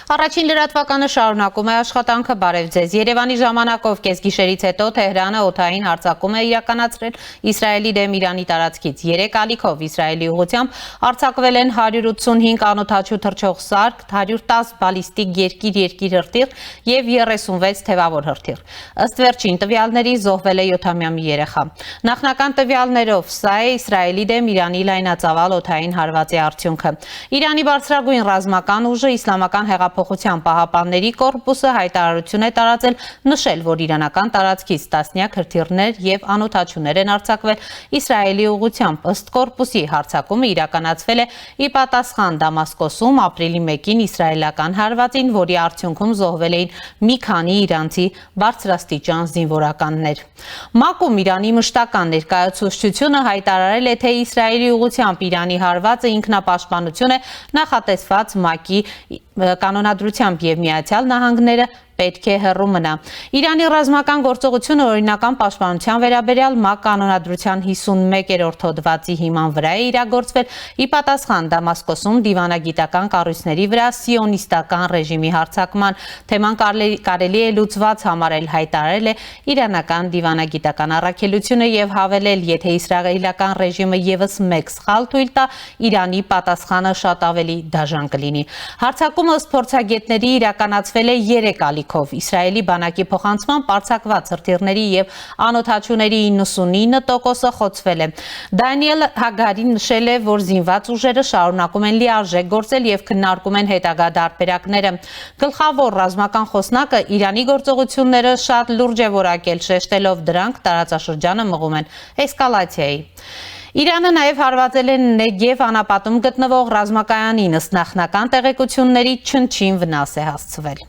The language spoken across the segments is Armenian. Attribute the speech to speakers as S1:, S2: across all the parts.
S1: Առաջին լրատվականը շարունակում է աշխատանքը բարև ձեզ։ Երևանի ժամանակով կեսգիշերից հետո Թեհրանը օդային հարձակում է իրականացրել Իսրայելի դեմ Իրանի տարածքից։ 3 ալիքով Իսրայելի ուղղությամբ արձակվել են 185 անօդաչու թռչող սարք, 110 բալիստիկ երկիր-երկիր հրթիռ եւ 36 թևավոր հրթիռ։ Ըստ վերջին տվյալների զոհվել է 7-ամյա մի երեխա։ Նախնական տվյալներով սա է Իսրայելի դեմ Իրանի լայնածավալ օդային հարվածի արդյունքը։ Իրանի բարձրագույն ռազմական ուժը Իսլամական հեղափոխության պահապանների կորպուսը հայտարարություն է տարածել, նշել, որ իրանական տարածքից տասնյակ հրթիռներ եւ անօդաչուներ են արձակվել Իսրայելի ուղղությամբ։ Ըստ կորպուսի հարձակումը իրականացվել է ի պատասխան Դամասկոսում ապրիլի 1-ին իսրայելական հարվածին, որի արդյունքում զոհվել էին մի քանի իրանցի բարձրաստիճան զինվորականներ։ ՄԱԿ-ում Իրանի մշտական ներկայացուցչությունը հայտարարել է, թե Իսրայելի ուղղությամբ Իրանի հարվածը ինքնապաշտպանություն է նախատեսված ՄԱԿ-ի կանոնադրությամբ եւ Միացյալ Նահանգները պետք է հեռու մնա։ Իրանի ռազմական գործողությունը օրինական պաշտպանության վերաբերյալ ՄԱԿ կանոնադրության 51-րդ հոդվածի հիման վրա է իրագործվել ի պատասխան Դամասկոսում դիվանագիտական կառույցների վրա սիոնիստական ռեժիմի հարձակման։ Թեման կարելի է լուծված համարել, հայտարարել է իրանական դիվանագիտական առաքելությունը եւ հավելել, եթե իսրայելական ռեժիմը եւս մեկ սխալ թույլ տա, Իրանի պատասխանը շատ ավելի դաժան կլինի։ Հարձակումը ըստ փորձագետների իրականացվել է 3 ալիքով։ Իսրայելի բանակի փոխանցման արձակված հրթիռների եւ անօդաչուների 99%-ը խոցվել է։ Դանիել Հագարին նշել է, որ զինված ուժերը շարունակում են լիարժեք գործել եւ քննարկում են հետագա դարբերակները։ Գլխավոր ռազմական խոսնակը Իրանի գործողությունները շատ լուրջ է որակել, շեշտելով դրանք տարածաշրջանը մղում են էսկալացիայի։ Իրանը նաև հարվածել է Նեգև անապատում գտնվող ռազմակայանին, ըստ նախնական տեղեկությունների չնչին վնաս է հասցվել։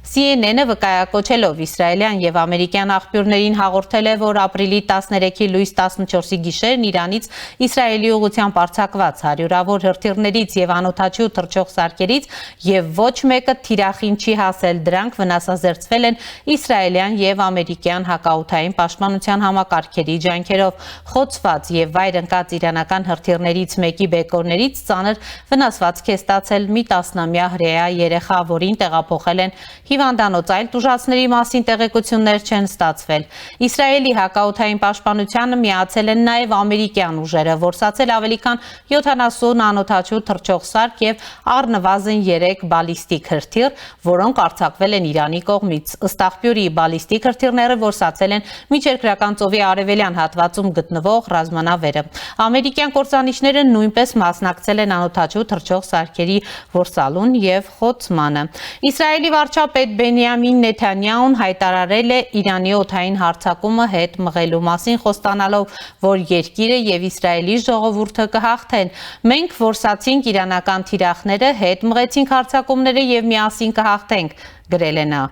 S1: CNN-ը վկայակոչելով իսրայելյան եւ ամերիկյան աղբյուրներին հաղորդել է, որ ապրիլի 13-ի լույս 14-ի գիշերն Իրանից Իսրայելի ուղղությամբ արձակված հարյուրավոր հրթիռներից եւ անօդաչու թռչող սարքերից եւ ոչ մեկը թիրախին չի հասել, դրանք վնասազերծվել են իսրայելյան եւ ամերիկյան հակաօդային պաշտպանության համակարգերի ջանքերով։ Խոցված եւ վայր ընկած իրանական հրթիռներից մեկի բեկորներից ծանր վնասվածք է ստացել մի 10-ամյա հրեա երեխա, որին տեղափոխել են հիվանդանոց, այլ տուժածների մասին տեղեկություններ չեն ստացվել։ Իսրայելի հակաօդային պաշտպանությանը միացել են նաև ամերիկյան ուժերը, որսացել ավելի քան 70 անօդաչու թռչող սարք եւ առնվազն 3 բալիստիկ հրթիռ, որոնք արձակվել են Իրանի կողմից։ Ըստ աղբյուրի, բալիստիկ հրթիռները որսացել են միջերկրական ծովի արևելյան հատվածում գտնվող ռազմանավերը։ Ամերիկյան կործանիչները նույնպես մասնակցել են անօդաչու թռչող սարքերի որսալուն եւ խոցմանը։ Իսրայելի վարչապետ Բենյամին Նեթանյահուն հայտարարել է Իրանի օդային հարձակումը հետ մղելու մասին, խոստանալով, որ երկիրը եւ Իսրայելի ժողովուրդը կհաղթեն։ Մենք որսացինք իրանական թիրախները, հետ մղեցինք հարձակումները եւ միասին կհաղթենք, գրել է նա։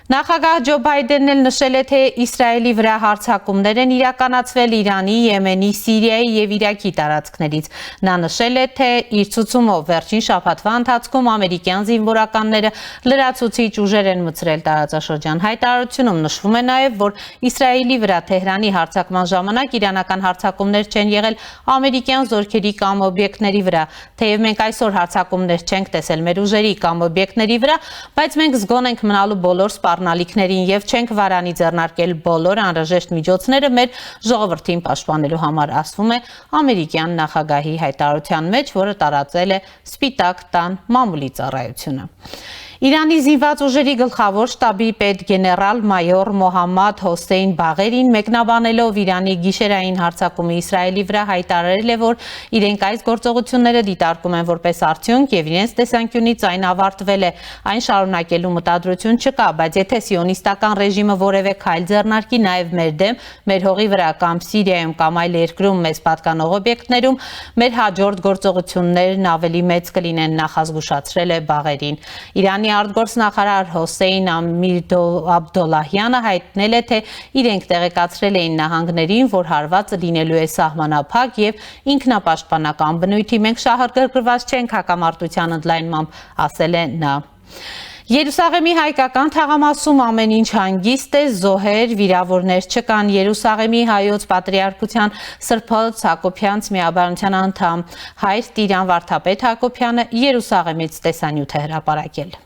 S1: Նախագահ Ջո Բայդենն էլ նշել է, թե Իսրայելի վրա հարձակումներ են իրականացվել Իրանի, Եմենի, Սիրիայի եւ Իրաքի տարածքներից։ Նա նշել է, թե իր ցուցումով վերջին շաբաթվա ընթացքում ամերիկյան զինվորականները լրացուցիչ ուժեր են մտցրել տարածաշրջան։ Հայտարարությունում նշվում է նաեւ, որ Իսրայելի վրա Թեհրանի հարձակման ժամանակ իրանական հարձակումներ չեն եղել ամերիկյան զորքերի կամ օբյեկտների վրա։ Թեև մենք այսօր հարձակումներ չենք տեսել մեր ուժերի կամ օբյեկտների վրա, բայց մենք զգոն ենք մնալու բոլոր սպառնալիքներին եւ չենք վարանի ձեռնարկել բոլոր անհրաժեշտ միջոցները մեր ժողովրդին պաշտպանելու համար, ասվում է ամերիկյան նախագահի հայտարարության մեջ, որը տարածել է Սպիտակ տան մամուլի ծառայությունը։ Իրանի զինված ուժերի գլխավոր շտաբի պետգեներալ մայոր Մոհամմադ Հոսեյն Բաղերին մեկնաբանելով Իրանի գիշերային հարձակումը Իսրայելի վրա հայտարարել է, որ իրենք այս գործողությունները դիտարկում են որպես արդյունք եւ իրենց տեսանկյունից այն ավարտվել է, այն շարունակելու մտադրություն չկա, բայց եթե սիոնիստական ռեժիմը որևէ քայլ ձեռնարկի նաեւ մեր դեմ, մեր հողի վրա կամ Սիրիայում կամ այլ երկրում մեզ պատկանող օբյեկտներում, մեր հաջորդ գործողություններն ավելի մեծ կլինեն, նախազգուշացրել է Բաղերին։ Իրանի արտգործնախարար Հոսեյն Աբդոլլահյանը հայտնել է, թե իրենք տեղեկացրել էին նահանգներին, որ հարվածը լինելու է սահմանափակ եւ ինքնապաշտպանական բնույթի։ Մենք շահագրգռված չենք հակամարտության ընդլայնմամբ, ասել է նա։ Երուսաղեմի հայկական թաղամասում ամեն ինչ հանգիստ է, զոհեր, վիրավորներ չկան։ Երուսաղեմի հայոց պատրիարքության Սրբոց Հակոբյանց միաբանության անդամ հայր Տիրան Վարդապետ Հակոբյանը Երուսաղեմից տեսանյութ է հրապարակել։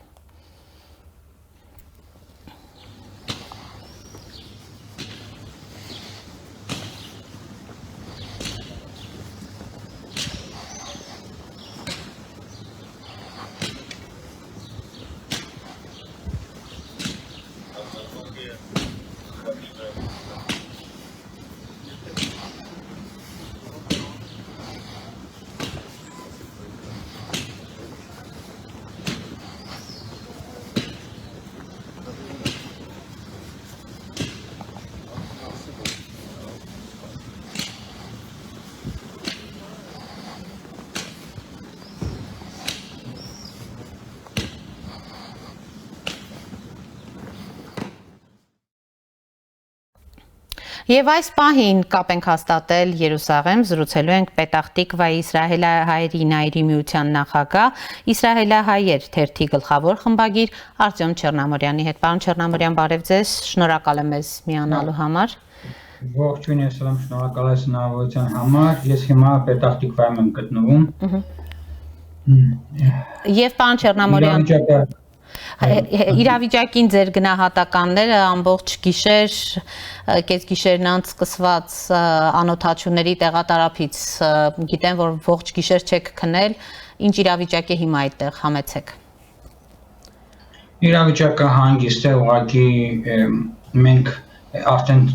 S1: Եվ այս պահին կապ ենք հաստատել Երուսաղեմ, զրուցելու ենք Պետախտիկվայի իսրայելահայերի Նայիրի միության նախագահ, իսրայելահայեր թերթի գլխավոր խմբագիր Արտյոմ Չեռնամորյանի հետ։ Պարոն Չեռնամորյան, բարև ձեզ, շնորհակալ եմ մեզ միանալու համար։
S2: Ողջույն, շնորհակալ եմ հնարավորության համար։ Ես հիմա Պետախտիկվայում եմ գտնվում։
S1: Եվ պարոն Չեռնամորյան, իրավիճակին ձեր գնահատականները ամբողջ գիշեր, կեսգիշերն անց սկսված անօթաչուների տեղատարափից գիտեմ, որ ողջ գիշեր չեք քնել, ինչ իրավիճակ է հիմա այդտեղ, համեցեք։
S2: Իրավիճակը հանգիստ է, ուղղակի մենք արդեն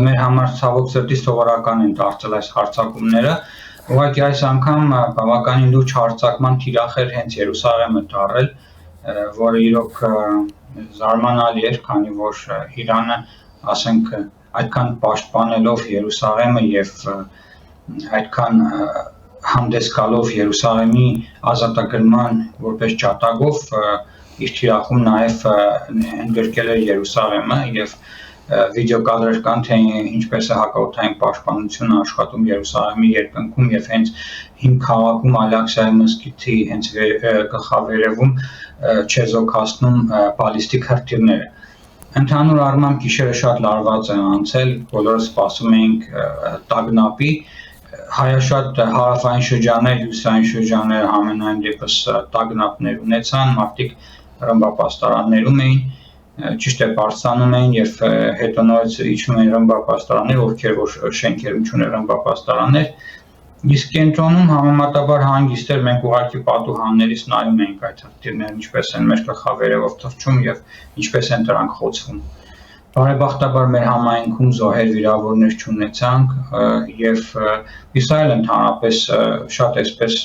S2: մեր համար ցավոք սրտի սովորական են դարձել այս հարձակումները, ուղղակի այս անգամ բավականին լուրջ հարձակման թիրախ էր հենց Երուսաղեմը դարել, որը իրոք զարմանալի էր, քանի որ Իրանը, ասենք, այդքան պաշտպանելով Երուսաղեմը եւ այդքան հանդես գալով Երուսաղեմի ազատագրման որպես ջատագով իր թիրախում նաեւ ընդգրկել էր Երուսաղեմը եւ վիդեոկադրեր կան, թե ինչպես է հակաօդային պաշտպանությունը աշխատում Երուսաղեմի երկնքում եւ հենց հիմ քաղաքում Ալ-Աղսայի մզկիթի հենց գլխավերևում չեզոքացնում բալիստիկ հրթիռները։ Ընդհանուր առմամբ գիշերը շատ լարված է անցել, բոլորը սպասում էինք տագնապի, հայաշատ հարավային շրջաններ, հյուսիսային շրջաններ ամենայն դեպս տագնապներ ունեցան, մարդիկ ռմբապաստարաններում էին, ճիշտ է բարձրանում էին եւ հետո նորից իջնում էին ռմբապաստարաններ, ովքեր որ շենքերում չունեն ռմբապաստարաններ, իսկ կենտրոնում համեմատաբար հանգիստ էր, մենք ուղղակի պատուհաններից նայում էինք այդ հրթիռները, ինչպես են մեր գլխավերևով թռչում եւ ինչպես են դրանք խոցվում։ Բարեբախտաբար մեր համայնքում զոհեր վիրավորներ չունեցանք եւ Իսրայելը ընդհանրապես շատ այսպես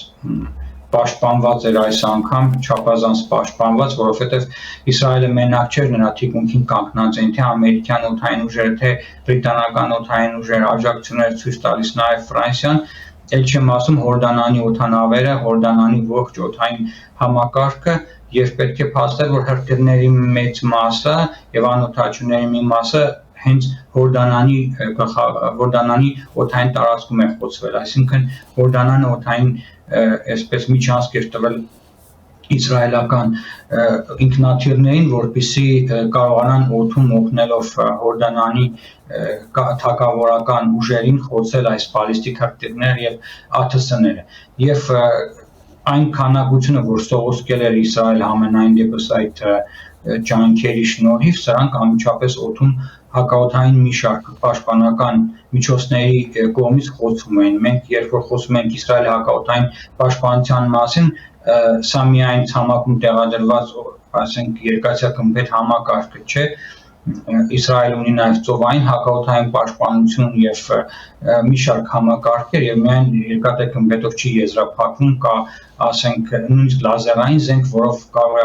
S2: պաշտպանված էր այս անգամ, չափազանց պաշտպանված, որովհետև Իսրայելը մենակ չէր, նրա թիկունքին կանգնած էին թե ամերիկյան օդային ուժերը, թե բրիտանական օդային ուժերը, աջակցություններ ցույց տալիս նաև Ֆրանսիան, ել չեմ ասում Հորդանանի օդանավերը, Հորդանանի ողջ օդային համակարգը եւ պետք է փաստել, որ հրթիռների մեծ մասը եւ անօթաչուների մի մասը հենց Հորդանանի օդային տարածքում է խոցվել, այսինքն Հորդանանը օդային այսպես միջանցք էր տվել իսրայելական ինքնաթիռներին, որպեսզի կարողանան օդում օգնելով Հորդանանի թագավորական ուժերին խոցել այս բալիստիկ հրթիռները եւ ԱԹՍ-ները։ Եվ այն քանակությունը, որ սողոսկել էր Իսրայել համենայն դեպս այդ ջանքերի շնորհիվ, սրանք անմիջապես օդում հակաօդային մի շարք պաշտպանական միջոցների կողմից խոցվում էին։ Մենք երբ որ խոսում ենք Իսրայելի հակաօդային պաշտպանության մասին, սա միայն ցամաքում տեղադրված, ասենք, երկաթյա գմբեթ համակարգը չէ, Իսրայելը ունի նաև ծովային հակաօդային պաշտպանություն եւ մի շարք համակարգեր եւ միայն երկաթյա գմբեթով չի եզրափակվում, կա, ասենք, նույնիսկ լազերային զենք, որով կարող է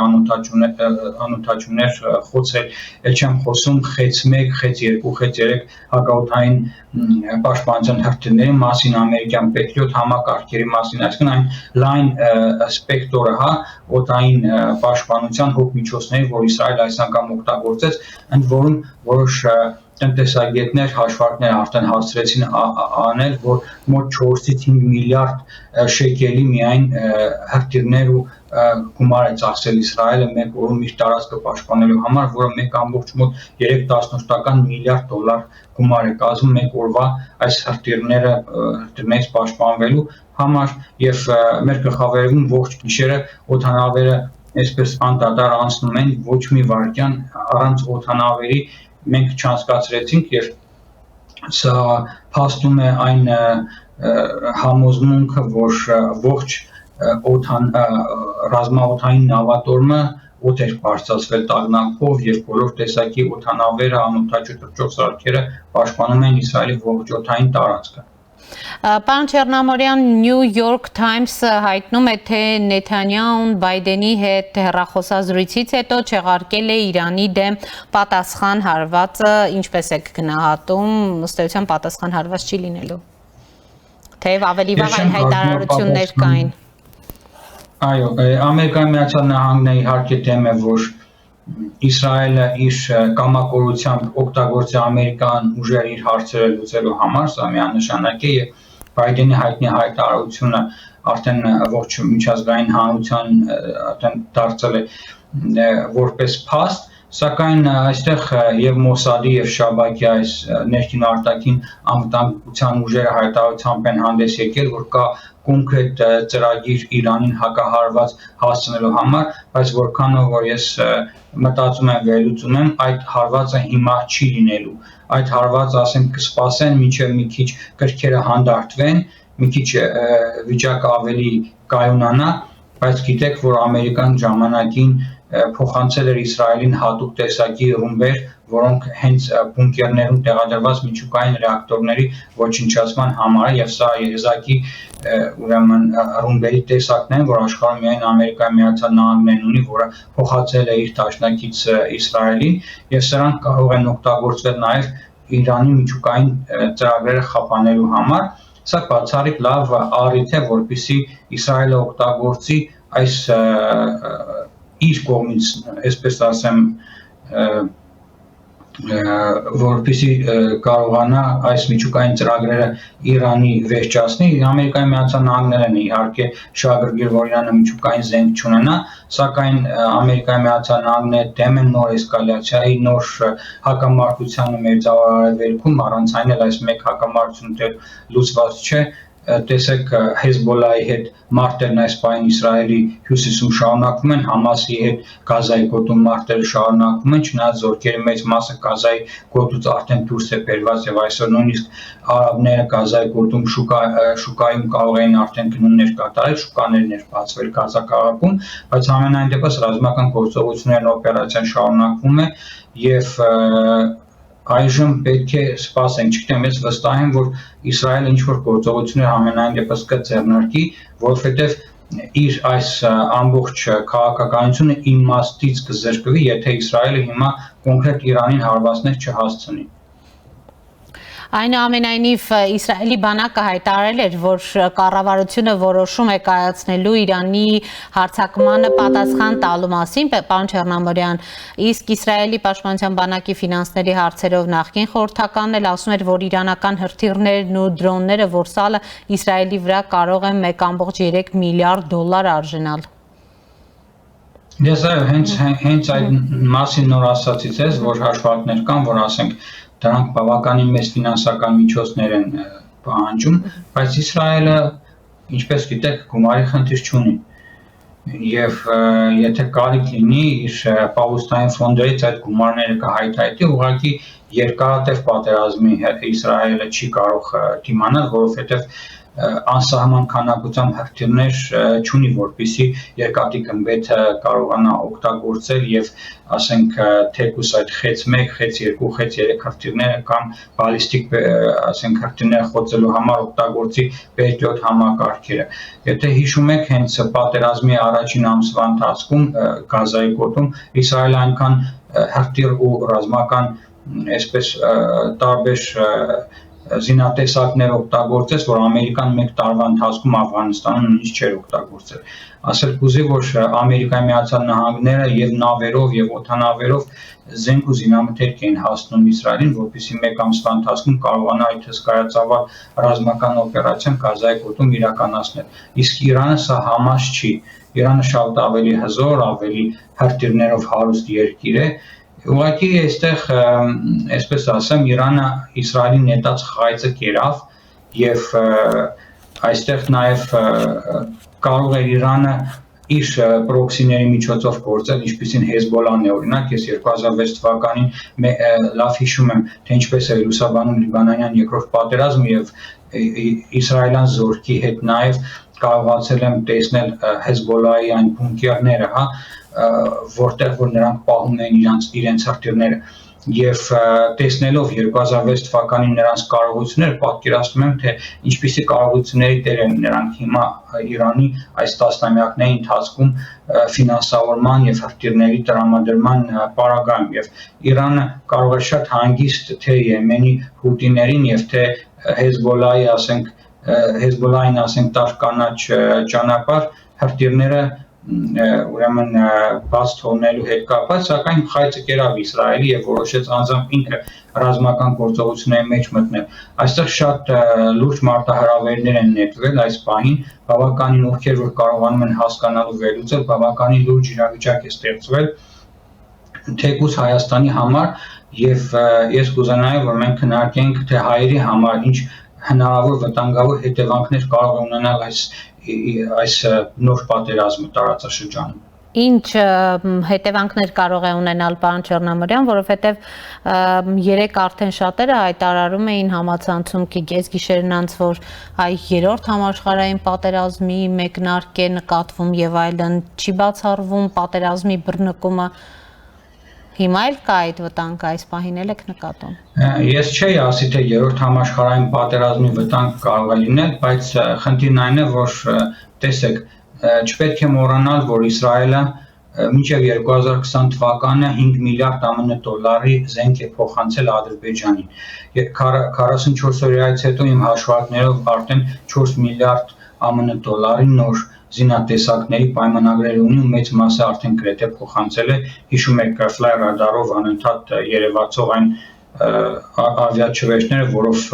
S2: անօթաչուներ խոցել, ել չեմ խոսում խեց 1, խեց 2, խեց 3 հակաօդային պաշտպանության հրթիռների մասին, ամերիկյան Patriot համակարգերի մասին, այսինքն այն լայն սպեկտրը, հա, օդային պաշտպանության հոգմիջոցների, որ Իսրայելը այս անգամ օգտագործեց, ընդ որում որոշ տնտեսագետներ հաշվարկներ արդեն հասցրեցին անել, որ մոտ 4-ից 5 միլիարդ շեկելի միայն հրթիռներ ու գումար է ծախսել Իսրայելը մեկ օրում իր տարածքը պաշտպանելու համար, որը 1.3 միլիարդ դոլար գումար է կազմում մեկ օրվա այս հրթիռներից պաշտպանվելու համար եւ մեր գլխավերևում ողջ գիշերը օդանավերը այսպես անդադար անցնում են, ոչ մի վայրկյան առանց օդանավերի մենք չանցկացրեցինք եւ սա փաստում է այն համոզմունքը, որ ողջ ռազմաօդային նավատորմը օդ էր բարձրացվել տագնապով եւ բոլոր տեսակի օդանավերը, անօթաչու թռչող սարքերը պաշտպանում են Իսրայելի ողջ օդային տարածքը։
S1: Պարոն Չեռնամորյան, New York Times-ը հայտնում է, թե Նեթանյահուն Բայդենի հետ հեռախոսազրույցից հետո չեղարկել է Իրանի դեմ պատասխան հարվածը, ինչպես եք գնահատում, ըստ էության պատասխան հարված չի լինելու։ Թեև ավելի վաղ այն հայտարարություններ կային։
S2: Այո, Ամերիկայի Միացյալ Նահանգները իհարկե դեմ է, որ Իսրայելը իր կամակորությամբ օգտագործի ամերիկյան ուժեր իր հարցերը լուծելու համար, սա միանշանակ է եւ Բայդենի հայտնի հայտարարությունը արդեն ողջ միջազգային հանրության արդեն դարձել է որպես փաստ, սակայն այստեղ եւ Մոսադի եւ Շաբակի այս ներքին արտաքին անվտանգության ուժերը հայտարարությամբ են հանդես եկել, որ կա կոնկրետ ծրագիր Իրանին հակահարված հասցնելու համար, բայց որքանով որ ես մտածում եմ վերլուծում եմ, այդ հարվածը հիմա չի լինելու, այդ հարվածը ասենք կսպասեն մինչև մի քիչ կրքերը հանդարտվեն, մի քիչ վիճակը ավելի կայունանա, բայց գիտեք, որ ամերիկան ժամանակին փոխանցել էր Իսրայելին հատուկ տեսակի ռումբեր, որոնք հենց բունկերներում տեղադրված միջուկային ռեակտորների ոչնչացման համար եւ սա եզակի ուրեմն ռումբերի տեսակն են, որ աշխարհում միայն Ամերիկայի Միացյալ Նահանգներն ունի, որը փոխանցել է իր դաշնակից Իսրայելին եւ սրանք կարող են օգտագործվել նաեւ Իրանի միջուկային ծրագրերը խափանելու համար, սա բացառիկ լավ առիթ է, որպեսզի Իսրայելը օգտագործի այս իր կողմից, այսպես ասեմ, որպեսզի կարողանա այս միջուկային ծրագրերը Իրանի վերջացնի, Ամերիկայի Միացյալ Նահանգներն իհարկե շահագրգիռ, որ Իրանը միջուկային զենք չունենա, սակայն Ամերիկայի Միացյալ Նահանգները դեմ են նոր էսկալացիայի, նոր հակամարտությանը Մերձավոր Արևելքում, առանց այն էլ այս մեկ հակամարտությունը լուծված չէ, տեսեք Հեզբոլայի հետ մարտերն այս պահին Իսրայելի հյուսիսում շարունակվում են, Համասի հետ Գազայի գոտում մարտերը շարունակվում են, չնայած զորքերի մեծ մասը Գազայի գոտուց արդեն դուրս է բերված եւ այսօր նույնիսկ արաբները Գազայի գոտում շուկայում կարող էին արդեն գնումներ կատարել, շուկաներն էր բացվել Գազա քաղաքում, բայց ամենայն դեպս ռազմական գործողություններն օպերացիան շարունակվում է եւ այժմ պետք է սպասենք, չգիտեմ, ես վստահ եմ, որ Իսրայելը ինչ-որ գործողություններ ամենայն դեպս կձեռնարկի, որովհետև իր այս ամբողջ քաղաքականությունը իմաստից կզրկվի, եթե Իսրայելը հիմա կոնկրետ Իրանին հարվածներ չհասցնի։
S1: Այնուամենայնիվ Իսրայելի բանակը հայտարարել էր, որ կառավարությունը որոշում է կայացնելու Իրանի հարձակմանը պատասխան տալու մասին, պարոն Չեռնամորյան, իսկ Իսրայելի պաշտպանության բանակի ֆինանսների հարցերով նախկին խորհրդականն էլ ասում էր, որ իրանական հրթիռներն ու դրոնները որսալը Իսրայելի վրա կարող է 1.3 միլիարդ դոլար արժանալ։
S2: Ես հենց այդ մասին նոր ասացից ես, որ հաշվարկներ կան, որ ասենք դրանք բավականին մեծ ֆինանսական միջոցներ են պահանջում, բայց Իսրայելը, ինչպես գիտեք, գումարի խնդիր չունի։ Եվ եթե կարիք լինի իր պահուստային ֆոնդերից այդ գումարները կհայթայթի, ուղղակի երկարատև պատերազմի Իսրայելը չի կարող դիմանալ, որովհետև անսահման քանակությամբ հրթիռներ չունի, որպեսզի երկաթի գմբեթը կարողանա օգտագործել եւ ասենք թեկուս այդ խեց 1, խեց 2, խեց 3 հրթիռները կամ բալիստիկ ասենք հրթիռները խոցելու համար օգտագործի Patriot համակարգերը։ Եթե հիշում եք, հենց պատերազմի առաջին ամսվա ընթացքում Գազայի գոտում Իսրայելը այնքան հրթիռ ու ռազմական այսպես տարբեր զինատեսակներ օգտագործեց, որ Ամերիկան մեկ տարվա ընթացքում Աֆղանստանում նույնիսկ չէր օգտագործել։ Ասել կուզի, որ Ամերիկայի Միացյալ Նահանգները եւ նավերով եւ օդանավերով զենք ու զինամթերք էին հասնում Իսրայելին, որպեսզի մեկ ամսվա ընթացքում կարողանա այդ հսկայածավալ ռազմական օպերացիան Գազայի գոտում իրականացնել։ Իսկ Իրանը սա համաձ չի։ Իրանը շատ ավելի հզոր, ավելի հրթիռներով հարուստ երկիր է։ Ուղղակի այստեղ, այսպես ասեմ, Իրանը Իսրայելի նետած խայծը կերավ եւ այստեղ նաեւ կարող է Իրանը իր պրոքսիների միջոցով գործել, ինչպիսին Հեզբոլան է օրինակ, ես 2006 թվականին լավ հիշում եմ, թե ինչպես է լուսաբանում լիբանանյան երկրորդ պատերազմը եւ իսրայելյան զորքի հետ նաեւ կարողացել եմ տեսնել Հեզբոլայի այն բունկերները, հա, որտեղ որ նրանք պահում էին իրենց հրթիռները եւ տեսնելով 2006 թվականին նրանց կարողությունները պատկերացնում եմ թե ինչպիսի կարողությունների տեր են նրանք հիմա Իրանի այս տասնամյակների ընթացքում ֆինանսավորման եւ հրթիռների տրամադրման պարագայում եւ Իրանը կարող է շատ հանգիստ թե Եմենի հութիներին եւ թե Հեզբոլային ասենք տար կանաչ ճանապարհ հրթիռները ուրեմն բաց թողնելու հետ կապված, սակայն խայծը կերավ Իսրայելի եւ որոշեց անձամբ ինքը ռազմական գործողությունների մեջ մտնել։ Այստեղ շատ լուրջ մարտահրավերներ են նետվել այս պահին, բավականին ովքեր որ կարողանում են հասկանալ ու վերլուծել, բավականին լուրջ իրավիճակ է ստեղծվել թեկուզ Հայաստանի համար եւ ես կուզենայի որ մենք քննարկենք թե հայերի համար ինչ հնարավոր վտանգավոր հետևանքներ կարող է ունենալ այս նոր պատերազմը տարածաշրջանում։
S1: Ինչ հետևանքներ կարող է ունենալ պարոն Չեռնամիրյան, որովհետև երեք արդեն շատերը հայտարարում էին համացանցում կես գիշերն անց, որ այ երրորդ համաշխարհային պատերազմի մեկնարկ է նկատվում եւ այլն, չի բացառվում պատերազմի բռնկումը։ Հիմա էլ կա այդ վտանգը, այս պահին էլ եք նկատում։
S2: Ես չէի ասի թե երրորդ համաշխարհային պատերազմի վտանգ կարող է լինել, բայց խնդիրն այն է, որ տեսեք, չպետք է մոռանալ, որ Իսրայելը մինչև 2020 թվականը 5 միլիարդ ԱՄՆ դոլարի զենք է փոխանցել Ադրբեջանին։ 44 օրից հետո իմ հաշվարկներով արդեն 4 միլիարդ ԱՄՆ դոլարի նոր զինատեսակների պայմանագրեր ունի ու մեծ մասը արդեն գրեթե փոխանցել է, հիշում եք Fly Radar-ով անընդհատ երևացող այն ավիաչվերթները, որով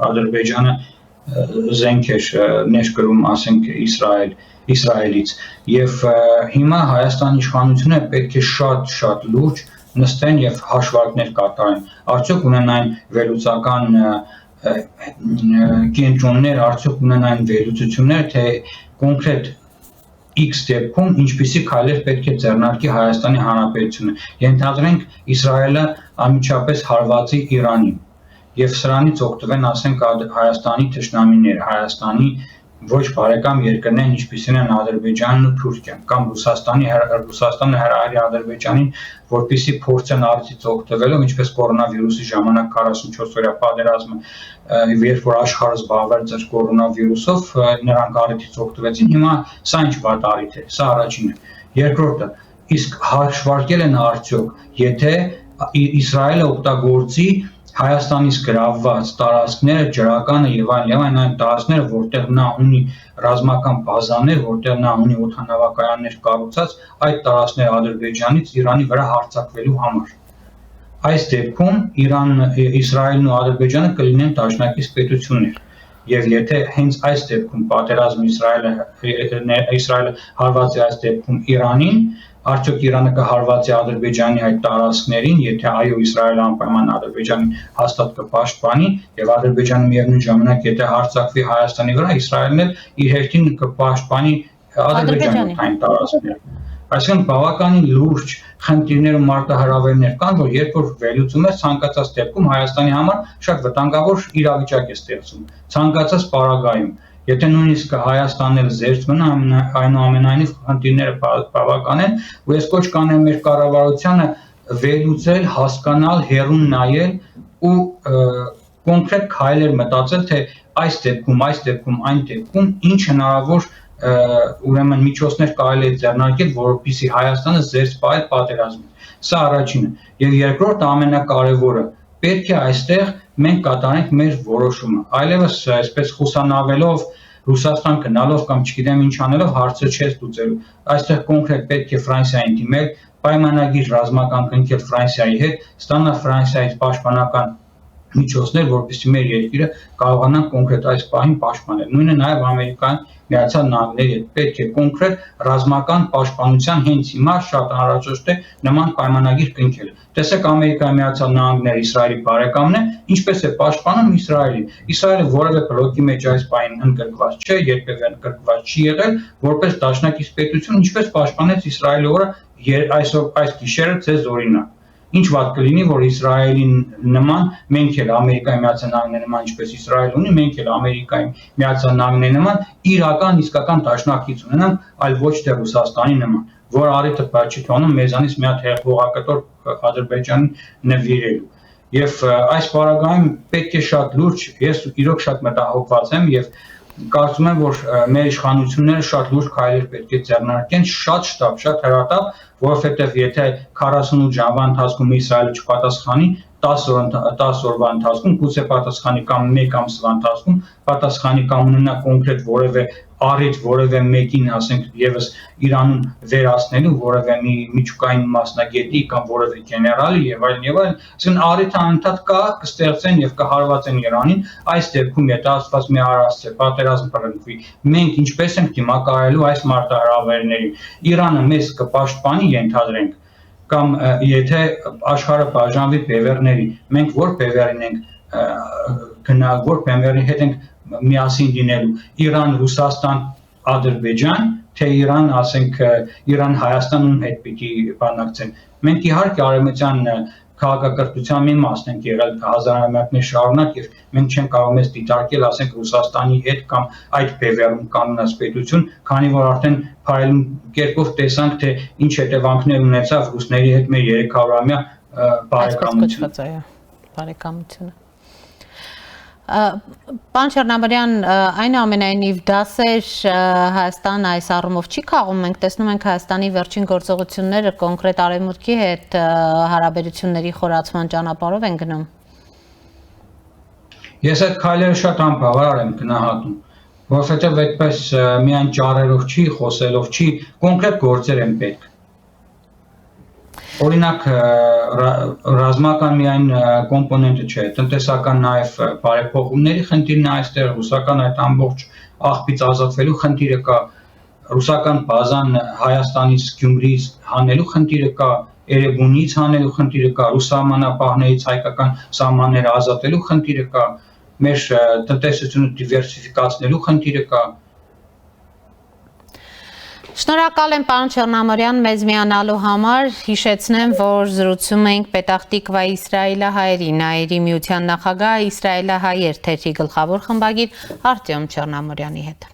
S2: Ադրբեջանը զենք էր ներկրում, ասենք Իսրայելից եւ հիմա Հայաստանի իշխանությունը պետք է շատ լուրջ նստեն եւ հաշվարկներ կատարեն։ Արդյոք ունենային վերլուծական կենտրոններ, արդյոք ունենային վերլուծություններ, թե կոնկրետ X դեպքում ինչպիսի քայլեր պետք է ձեռնարկի Հայաստանի Հանրապետությունը։ Ենթադրենք Իսրայելը անմիջապես հարվածի Իրանին եւ սրանից օգտվեն, ասենք, Հայաստանի թշնամիները, Հայաստանի ոչ բարեկամ երկրներն, ինչպիսին են Ադրբեջանն ու Թուրքիան, կամ Ռուսաստանը հրահրի Ադրբեջանին, որպեսզի փորձեն արդից օգտվելով, ինչպես կորոնավիրուսի ժամանակ 44 օրյա պատերազմը, երբ որ աշխարհը զբաղված էր կորոնավիրուսով, նրանք արդից օգտվեցին, հիմա սա ինչ վատ առիթ է, սա առաջինը։ Երկրորդը, իսկ հաշվարկել են արդյոք, եթե Իսրայելը օգտագործի Հայաստանից գրավված տարածքները, ջրականը եւ այլն այն տարածքները, որտեղ նա ունի ռազմական բազաներ, որտեղ նա ունի օդանավակայաններ կառուցած, այդ տարածքները Ադրբեջանից Իրանի վրա հարձակվելու համար։ Այս դեպքում Իսրայելն ու Ադրբեջանը կլինեն դաշնակից պետություններ։ Եվ եթե հենց այս դեպքում պատերազմը Իսրայելը հարվածի այս դեպքում Իրանին, արդյոք Իրանը կհարվածի Ադրբեջանի այդ տարածքներին, եթե այո Իսրայելը անպայման Ադրբեջանին հաստատ կպաշտպանի եւ Ադրբեջանը միևնույն ժամանակ եթե հարձակվի Հայաստանի վրա, Իսրայելն էլ իր հերթին կպաշտպանի Ադրբեջանի այն տարածքները։ Այսինքն բավականին լուրջ խնդիրներ ու մարտահրավերներ կան, որ երբ որ վերլուծում ես ցանկացած դեպքում Հայաստանի համար շատ վտանգավոր իրավիճակ է ստեղծում, ցանկացած պարագայում։ Եթե նույնիսկ Հայաստանն էլ զերծ մնա, այնուամենայնիվ խնդիրները բավական են, ու ես կոչ կանեմ մեր կառավարությանը վերլուծել, հասկանալ, հեռուն նայել ու կոնկրետ քայլեր մտածել, թե այս դեպքում, այն դեպքում ինչ հնարավոր ուրեմն միջոցներ կարելի է ձեռնարկել, որպեսզի Հայաստանը զերծ պահի պատերազմից։ Սա առաջինը։ Եվ երկրորդ ամենակարևորը, պետք է այստեղ մենք կատարենք մեր որոշումը։ Այլևս այսպես խուսանավելով, Ռուսաստան գնալով կամ չգիտեմ ինչ անելով հարցը չես լուծելու։ Այստեղ կոնկրետ պետք է Ֆրանսիային դիմել, պայմանագիր ռազմական կնքել Ֆրանսիայի հետ, ստանալ Ֆրանսիայից պաշտպանական միջոցներ, որպեսզի մեր երկիրը կարողանա կոնկրետ այս պահին պաշտպանել։ Նույնը նաև Ամերիկան Միացյալ Նահանգների հետ պետք է կոնկրետ ռազմական պաշտպանության հենց հիմա շատ անհրաժեշտ է նման պայմանագիր կնքել։ Տեսեք Ամերիկայի Միացյալ Նահանգները Իսրայելի բարեկամն է, ինչպես է պաշտպանում Իսրայելին։ Իսրայելը որևէ բլոկի մեջ այս պահին ընդգրկված չէ, երբևէ ընդգրկված չի եղել, որպես դաշնակից պետություն, ինչպես պաշտպանեց Իսրայելը օրը այս գիշերը ցեզ օրինակ։ Ինչ վատ կլինի, որ Իսրայելին նման մենք էլ Ամերիկայի Միացյալ Նահանգների նման ինչպես Իսրայել ունի, մենք էլ Ամերիկայի Միացյալ Նահանգների նման իրական իսկական դաշնակից ունենանք, այլ ոչ թե Ռուսաստանի նման, որ առիթը չի թողնում մեզանից մի հատ հողակտոր Ադրբեջանին նվիրելու։ Եվ այս պարագայում պետք է շատ լուրջ, ես իրոք շատ մտահոգված եմ եւ կարծում եմ, որ մեր իշխանությունները շատ լուրջ քայլեր պետք է ձեռնարկեն, շատ շտապ, շատ հրատապ, որովհետև եթե 48 ժամվա ընթացքում Իսրայելը չպատասխանի, 10 օրվա ընթացքում, գուցե պատասխանի կամ 1 ամսվա ընթացքում պատասխանի կամ ունենա կոնկրետ որևէ առիթ որևէ մեկին, ասենք, եւս Իրանում վերացնելու որևէ մի միջուկային մասնագետի կամ որևէ գեներալի եւ այլն եւ այլն, այսինքն առիթը անընդհատ կա, կստեղծեն եւ կհարվածեն Իրանին, այս դեպքում եթե ասված մի առասցե պատերազմ բռնվի, մենք ինչպես ենք դիմակայելու այս մարտահրավերներին, Իրանը մեզ կպաշտպանի, ենթադրենք, կամ եթե աշխարհը բաժանվի բևեռների, մենք որ բևեռին ենք գնալ, որ բևեռի հետ ենք միասին լինելու, Իրան, Ռուսաստան, Ադրբեջան, թե Իրան, ասենք, Իրան, Հայաստան ում հետ պիտի բանակցեն։ Մենք իհարկե արևմտյան քաղաքակրթության մի մասն ենք եղել հազարամյակներ շարունակ եւ մենք չենք կարող մեզ դիտարկել, ասենք, Ռուսաստանի հետ կամ այդ բևեռում կանոնած պետություն, քանի որ արդեն փայլուն կերպով տեսանք, թե ինչ հետևանքներ ունեցավ ռուսների հետ մեր 300-ամյա
S1: բարեկամությունը։ Պարոն Չեռնամարյան, այնուամենայնիվ դասեր Հայաստան այս առումով չի քաղում, մենք տեսնում ենք Հայաստանի վերջին գործողությունները կոնկրետ Արևմուտքի հետ հարաբերությունների խորացման ճանապարհով են գնում։
S2: Ես այդ քայլերը շատ անբավարար եմ գնահատում, որովհետև այդպես միայն ճառերով չի, խոսելով չի, կոնկրետ գործեր են պետք։ Օրինակ ռազմական միայն կոմպոնենտը չէ, տնտեսական նաև բարեփոխումների խնդիրն է այստեղ, ռուսական այդ ամբողջ աղբից ազատվելու խնդիրը կա, ռուսական բազան Հայաստանից, Գյումրիից հանելու խնդիրը կա, Էրեբունից հանելու խնդիրը կա, ռուս սահմանապահներից հայկական սահմանները ազատելու խնդիրը կա, մեր տնտեսությունը դիվերսիֆիկացնելու խնդիրը կա։
S1: Շնորհակալ եմ պարոն Չեռնամարյան մեզ միանալու համար, հիշեցնեմ, որ զրուցում ենք Պետախտիկվայի իսրայելահայերի Նայերի միության նախագահ իսրայելահայեր թերթի գլխավոր խմբագիր Արտյոմ Չեռնամարյանի հետ։